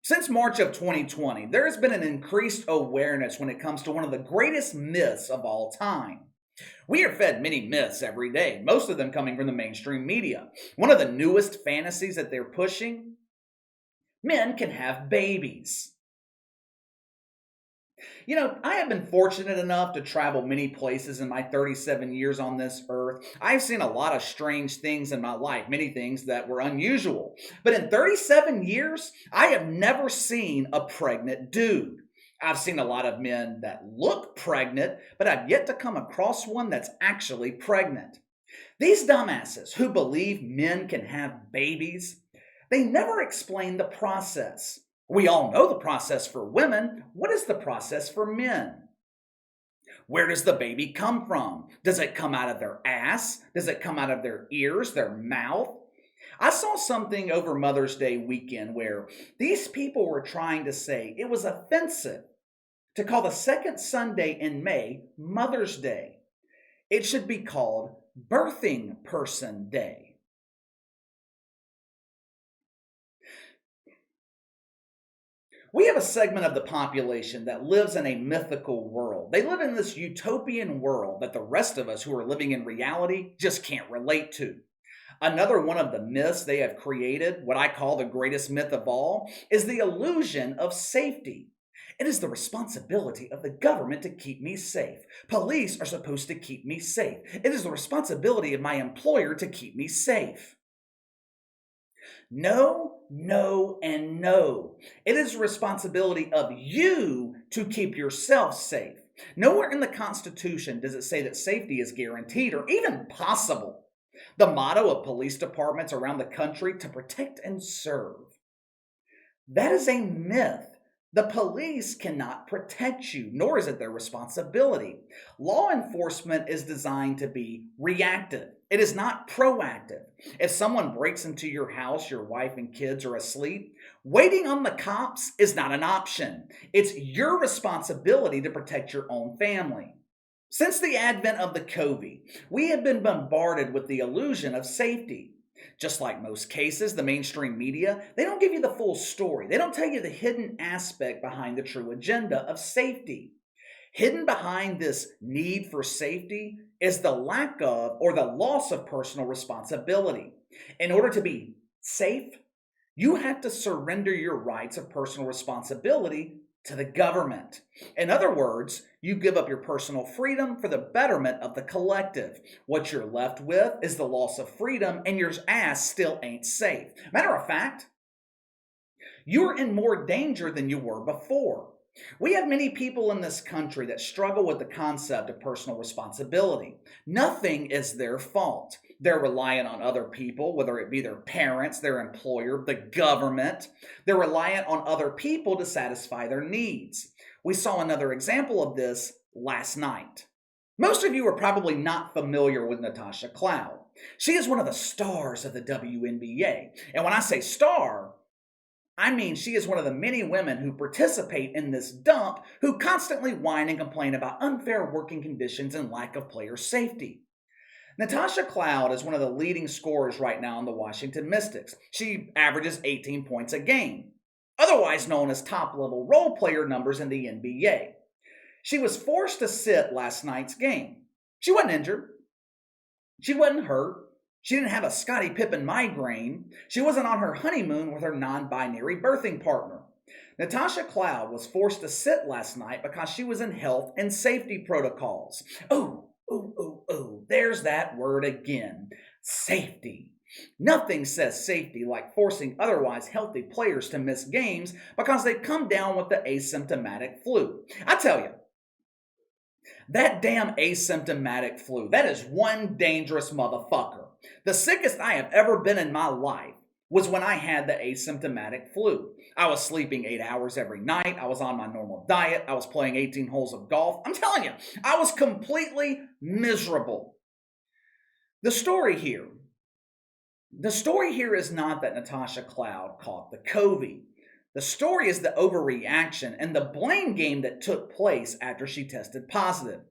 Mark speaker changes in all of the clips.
Speaker 1: Since March of 2020, there has been an increased awareness when it comes to one of the greatest myths of all time. We are fed many myths every day, most of them coming from the mainstream media. One of the newest fantasies that they're pushing: men can have babies. I have been fortunate enough to travel many places in my 37 years on this earth. I've seen a lot of strange things in my life, many things that were unusual. But in 37 years, I have never seen a pregnant dude. I've seen a lot of men that look pregnant, but I've yet to come across one that's actually pregnant. These dumbasses who believe men can have babies, they never explain the process. We all know the process for women. What is the process for men? Where does the baby come from? Does it come out of their ass? Does it come out of their ears, their mouth? I saw something over Mother's Day weekend where these people were trying to say it was offensive to call the second Sunday in May Mother's Day. It should be called Birthing Person Day. We have a segment of the population that lives in a mythical world. They live in this utopian world that the rest of us who are living in reality just can't relate to. Another one of the myths they have created, what I call the greatest myth of all, is the illusion of safety. It is the responsibility of the government to keep me safe. Police are supposed to keep me safe. It is the responsibility of my employer to keep me safe. No, no, and no. It is the responsibility of you to keep yourself safe. Nowhere in the Constitution does it say that safety is guaranteed or even possible. The motto of police departments around the country: to protect and serve. That is a myth. The police cannot protect you, nor is it their responsibility. Law enforcement is designed to be reactive. It is not proactive. If someone breaks into your house, your wife and kids are asleep, waiting on the cops is not an option. It's your responsibility to protect your own family. Since the advent of the COVID, we have been bombarded with the illusion of safety. Just like most cases, the mainstream media, they don't give you the full story. They don't tell you the hidden aspect behind the true agenda of safety. Hidden behind this need for safety is the lack of or the loss of personal responsibility. In order to be safe, you have to surrender your rights of personal responsibility to the government. In other words, you give up your personal freedom for the betterment of the collective. What you're left with is the loss of freedom, and your ass still ain't safe. Matter of fact, you're in more danger than you were before. We have many people in this country that struggle with the concept of personal responsibility. Nothing is their fault. They're reliant on other people, whether it be their parents, their employer, the government. They're reliant on other people to satisfy their needs. We saw another example of this last night. Most of you are probably not familiar with Natasha Cloud. She is one of the stars of the WNBA. And when I say star, I mean, she is one of the many women who participate in this dump who constantly whine and complain about unfair working conditions and lack of player safety. Natasha Cloud is one of the leading scorers right now in the Washington Mystics. She averages 18 points a game, otherwise known as top-level role player numbers in the NBA. She was forced to sit last night's game. She wasn't injured. She wasn't hurt. She didn't have a Scottie Pippen migraine. She wasn't on her honeymoon with her non-binary birthing partner. Natasha Cloud was forced to sit last night because she was in health and safety protocols. There's that word again. Safety. Nothing says safety like forcing otherwise healthy players to miss games because they come down with the asymptomatic flu. I tell you, that damn asymptomatic flu, that is one dangerous motherfucker. The sickest I have ever been in my life was when I had the asymptomatic flu. I was sleeping 8 hours every night. I was on my normal diet. I was playing 18 holes of golf. I'm telling you, I was completely miserable. The story here is not that Natasha Cloud caught the COVID. The story is the overreaction and the blame game that took place after she tested positive.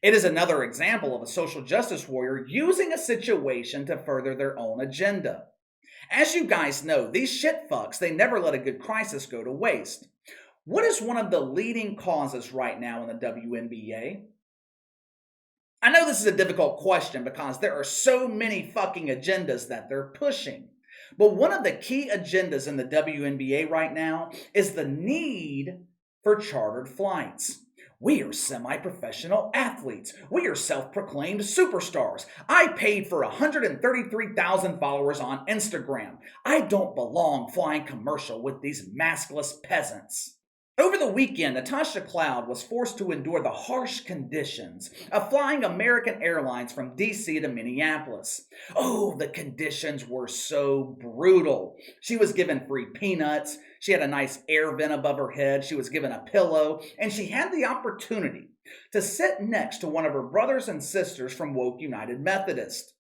Speaker 1: It is another example of a social justice warrior using a situation to further their own agenda. As you guys know, these shit fucks, they never let a good crisis go to waste. What is one of the leading causes right now in the WNBA? I know this is a difficult question because there are so many fucking agendas that they're pushing. But one of the key agendas in the WNBA right now is the need for chartered flights. We are semi professional athletes. We are self proclaimed superstars. I paid for 133,000 followers on Instagram. I don't belong flying commercial with these maskless peasants. Over the weekend, Natasha Cloud was forced to endure the harsh conditions of flying American Airlines from DC to Minneapolis. Oh, the conditions were so brutal. She was given free peanuts, she had a nice air vent above her head, she was given a pillow, and she had the opportunity to sit next to one of her brothers and sisters from Woke United Methodist.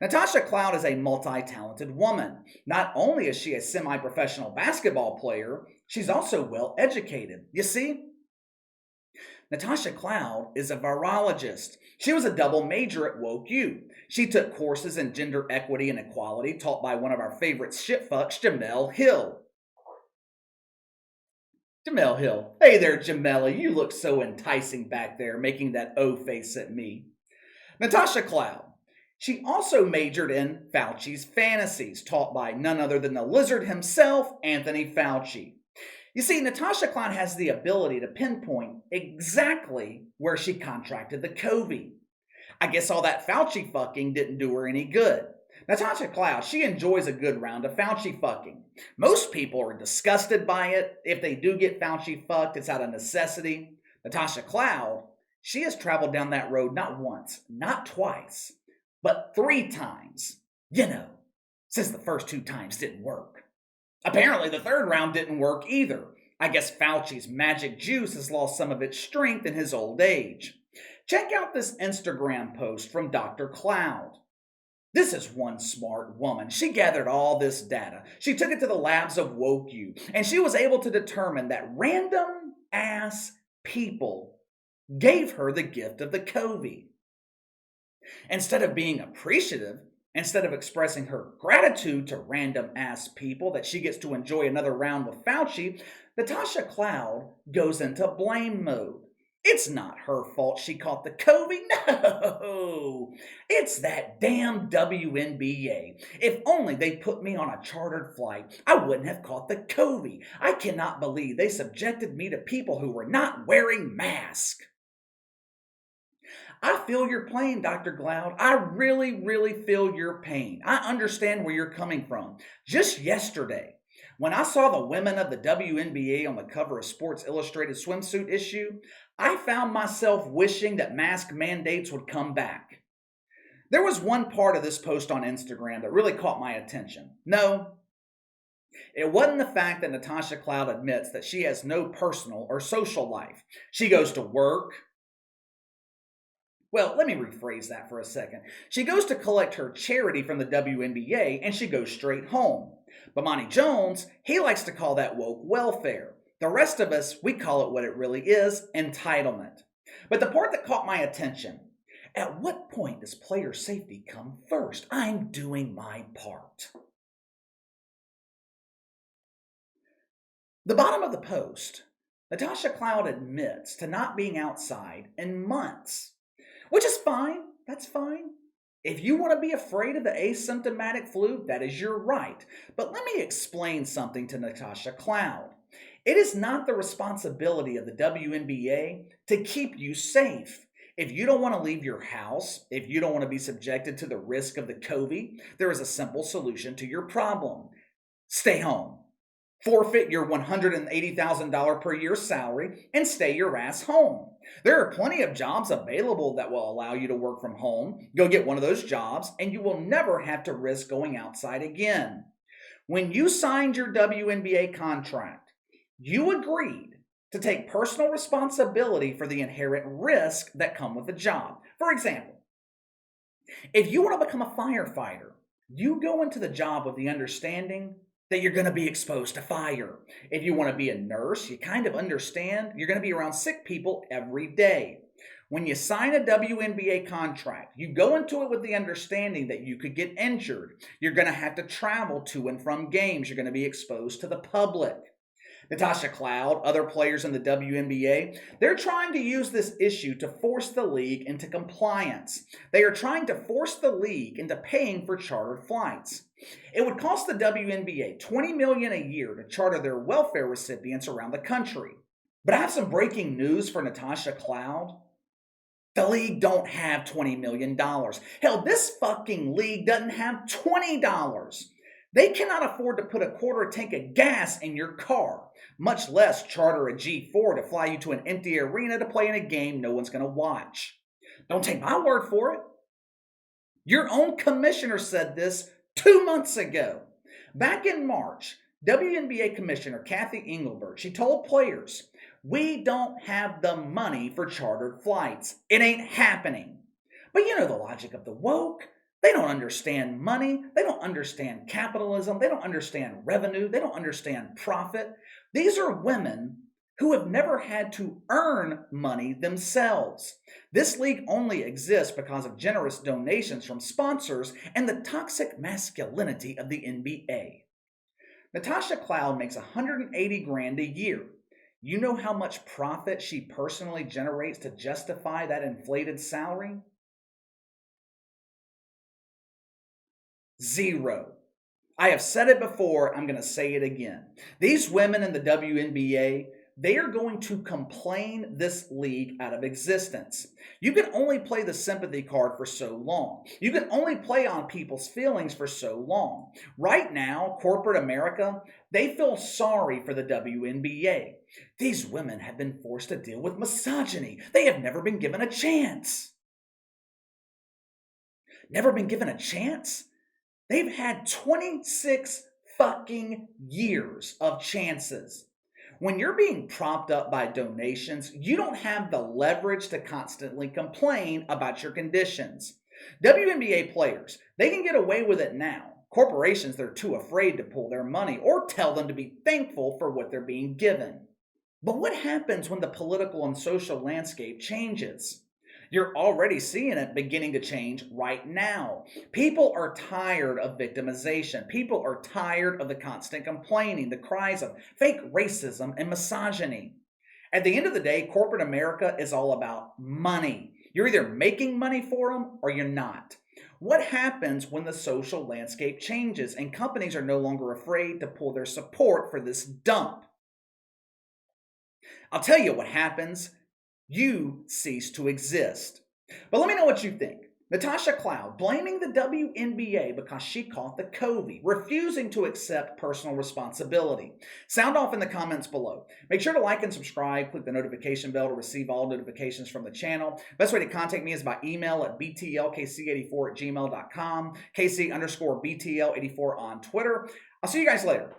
Speaker 1: Natasha Cloud is a multi-talented woman. Not only is she a semi-professional basketball player, she's also well educated. You see, Natasha Cloud is a virologist. She was a double major at Woke U. She took courses in gender equity and equality taught by one of our favorite shitfucks, Jamel Hill. Jamel Hill. Hey there, Jamela. You look so enticing back there, making that O face at me. Natasha Cloud. She also majored in Fauci's fantasies, taught by none other than the lizard himself, Anthony Fauci. You see, Natasha Cloud has the ability to pinpoint exactly where she contracted the COVID. I guess all that Fauci fucking didn't do her any good. Natasha Cloud, she enjoys a good round of Fauci fucking. Most people are disgusted by it. If they do get Fauci fucked, it's out of necessity. Natasha Cloud, she has traveled down that road not once, not twice, but 3 times. You know, since the first 2 times didn't work. Apparently, the 3rd round didn't work either. I guess Fauci's magic juice has lost some of its strength in his old age. Check out this Instagram post from Dr. Cloud. This is one smart woman. She gathered all this data. She took it to the labs of Woke U, and she was able to determine that random ass people gave her the gift of the COVID. Instead of being appreciative, instead of expressing her gratitude to random ass people that she gets to enjoy another round with Fauci, Natasha Cloud goes into blame mode. It's not her fault she caught the COVID. No, it's that damn WNBA. If only they put me on a chartered flight, I wouldn't have caught the COVID. I cannot believe they subjected me to people who were not wearing masks. I feel your pain, Dr. Cloud. I really, really feel your pain. I understand where you're coming from. Just yesterday, when I saw the women of the WNBA on the cover of Sports Illustrated swimsuit issue, I found myself wishing that mask mandates would come back. There was one part of this post on Instagram that really caught my attention. No, it wasn't the fact that Natasha Cloud admits that she has no personal or social life. She goes to work. Well, let me rephrase that for a second. She goes to collect her charity from the WNBA and she goes straight home. But Monty Jones, he likes to call that woke welfare. The rest of us, we call it what it really is, entitlement. But the part that caught my attention, at what point does player safety come first? I'm doing my part. The bottom of the post, Natasha Cloud admits to not being outside in months. Which is fine. That's fine. If you want to be afraid of the asymptomatic flu, that is your right. But let me explain something to Natasha Cloud. It is not the responsibility of the WNBA to keep you safe. If you don't want to leave your house, if you don't want to be subjected to the risk of the COVID, there is a simple solution to your problem. Stay home. Forfeit your $180,000 per year salary and stay your ass home. There are plenty of jobs available that will allow you to work from home. Go get one of those jobs and you will never have to risk going outside again. When you signed your WNBA contract, you agreed to take personal responsibility for the inherent risk that come with the job. For example, if you want to become a firefighter, you go into the job with the understanding that you're going to be exposed to fire. If you want to be a nurse, you kind of understand you're going to be around sick people every day. When you sign a WNBA contract, you go into it with the understanding that you could get injured. You're going to have to travel to and from games. You're going to be exposed to the public. Natasha Cloud, other players in the WNBA, they're trying to use this issue to force the league into compliance. They are trying to force the league into paying for chartered flights. It would cost the WNBA $20 million a year to charter their welfare recipients around the country. But I have some breaking news for Natasha Cloud. The league don't have $20 million. Hell, this fucking league doesn't have $20. They cannot afford to put a quarter tank of gas in your car, much less charter a G4 to fly you to an empty arena to play in a game no one's going to watch. Don't take my word for it. Your own commissioner said this 2 months ago. Back in March, WNBA Commissioner Kathy Engelbert, she told players, "We don't have the money for chartered flights. It ain't happening." But you know the logic of the woke. They don't understand money. They don't understand capitalism. They don't understand revenue. They don't understand profit. These are women who have never had to earn money themselves. This league only exists because of generous donations from sponsors and the toxic masculinity of the NBA. Natasha Cloud makes $180,000 a year. You know how much profit she personally generates to justify that inflated salary? Zero. I have said it before, I'm going to say it again. These women in the WNBA, they are going to complain this league out of existence. You can only play the sympathy card for so long. You can only play on people's feelings for so long. Right now, corporate America, they feel sorry for the WNBA. These women have been forced to deal with misogyny. They have never been given a chance. Never been given a chance? They've had 26 fucking years of chances. When you're being propped up by donations, you don't have the leverage to constantly complain about your conditions. WNBA players, they can get away with it now. Corporations, they're too afraid to pull their money or tell them to be thankful for what they're being given. But what happens when the political and social landscape changes? You're already seeing it beginning to change right now. People are tired of victimization. People are tired of the constant complaining, the cries of fake racism and misogyny. At the end of the day, corporate America is all about money. You're either making money for them or you're not. What happens when the social landscape changes and companies are no longer afraid to pull their support for this dump? I'll tell you what happens. You cease to exist. But let me know what you think. Natasha Cloud blaming the WNBA because she caught the COVID, refusing to accept personal responsibility. Sound off in the comments below. Make sure to like and subscribe. Click the notification bell to receive all notifications from the channel. Best way to contact me is by email at btlkc84@gmail.com, KC_BTL84 on Twitter. I'll see you guys later.